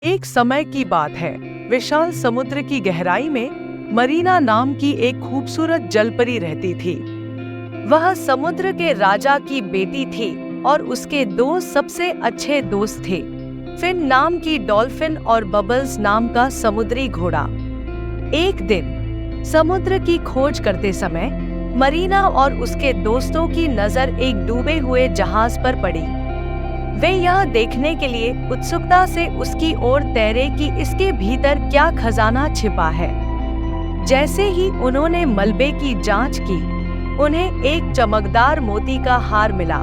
एक समय की बात है, विशाल समुद्र की गहराई में मरीना नाम की एक खूबसूरत जलपरी रहती थी। वह समुद्र के राजा की बेटी थी और उसके दो सबसे अच्छे दोस्त थे, फिन नाम की डॉल्फिन और बबल्स नाम का समुद्री घोड़ा। एक दिन समुद्र की खोज करते समय मरीना और उसके दोस्तों की नजर एक डूबे हुए जहाज पर पड़ी। वे यह देखने के लिए उत्सुकता से उसकी ओर तैरे कि इसके भीतर क्या खजाना छिपा है। जैसे ही उन्होंने मलबे की जांच की, उन्हें एक चमकदार मोती का हार मिला।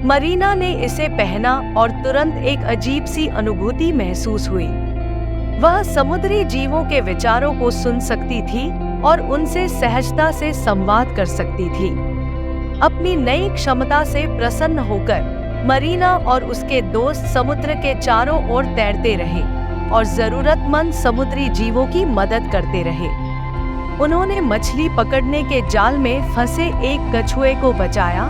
मरीना ने इसे पहना और तुरंत एक अजीब सी अनुभूति महसूस हुई। वह समुद्री जीवों के विचारों को सुन सकती थी और उनसे सहजता से संवाद कर सकती थी। अपनी नई क्षमता से प्रसन्न होकर मरीना और उसके दोस्त समुद्र के चारों ओर तैरते रहे और जरूरतमंद समुद्री जीवों की मदद करते रहे। उन्होंने मछली पकड़ने के जाल में फंसे एक कछुए को बचाया,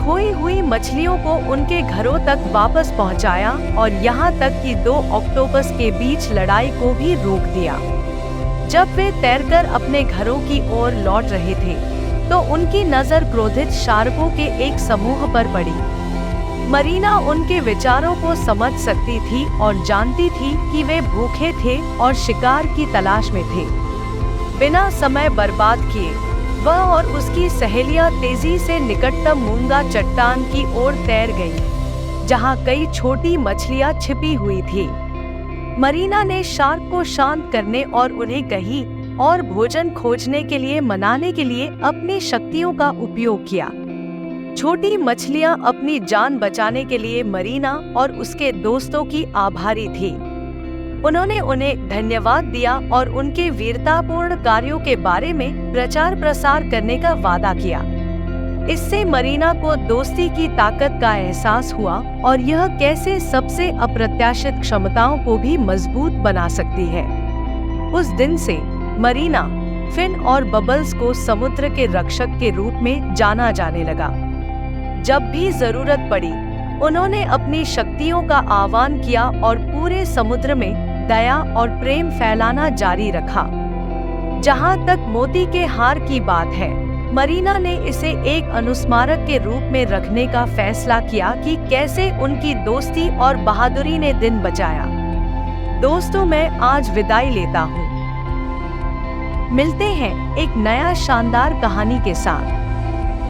खोई हुई मछलियों को उनके घरों तक वापस पहुंचाया और यहाँ तक कि दो ऑक्टोपस के बीच लड़ाई को भी रोक दिया। जब वे तैरकर अपने घरों की ओर लौट रहे थे, तो उनकी नजर क्रोधित शार्कों के एक समूह पर पड़ी। मरीना उनके विचारों को समझ सकती थी और जानती थी कि वे भूखे थे और शिकार की तलाश में थे। बिना समय बर्बाद किए वह और उसकी सहेलियां तेजी से निकटतम मूंगा चट्टान की ओर तैर गईं, जहां कई छोटी मछलियां छिपी हुई थी। मरीना ने शार्क को शांत करने और उन्हें कहीं और भोजन खोजने के लिए मनाने के लिए अपनी शक्तियों का उपयोग किया। छोटी मछलियां अपनी जान बचाने के लिए मरीना और उसके दोस्तों की आभारी थी। उन्होंने उन्हें धन्यवाद दिया और उनके वीरतापूर्ण कार्यों के बारे में प्रचार प्रसार करने का वादा किया। इससे मरीना को दोस्ती की ताकत का एहसास हुआ और यह कैसे सबसे अप्रत्याशित क्षमताओं को भी मजबूत बना सकती है। उस दिन से मरीना, फिन और बबल्स को समुद्र के रक्षक के रूप में जाना जाने लगा। जब भी जरूरत पड़ी, उन्होंने अपनी शक्तियों का आह्वान किया और पूरे समुद्र में दया और प्रेम फैलाना जारी रखा। जहां तक मोती के हार की बात है, मरीना ने इसे एक अनुस्मारक के रूप में रखने का फैसला किया कि कैसे उनकी दोस्ती और बहादुरी ने दिन बचाया। दोस्तों, मैं आज विदाई लेता हूँ। मिलते हैं एक नया शानदार कहानी के साथ।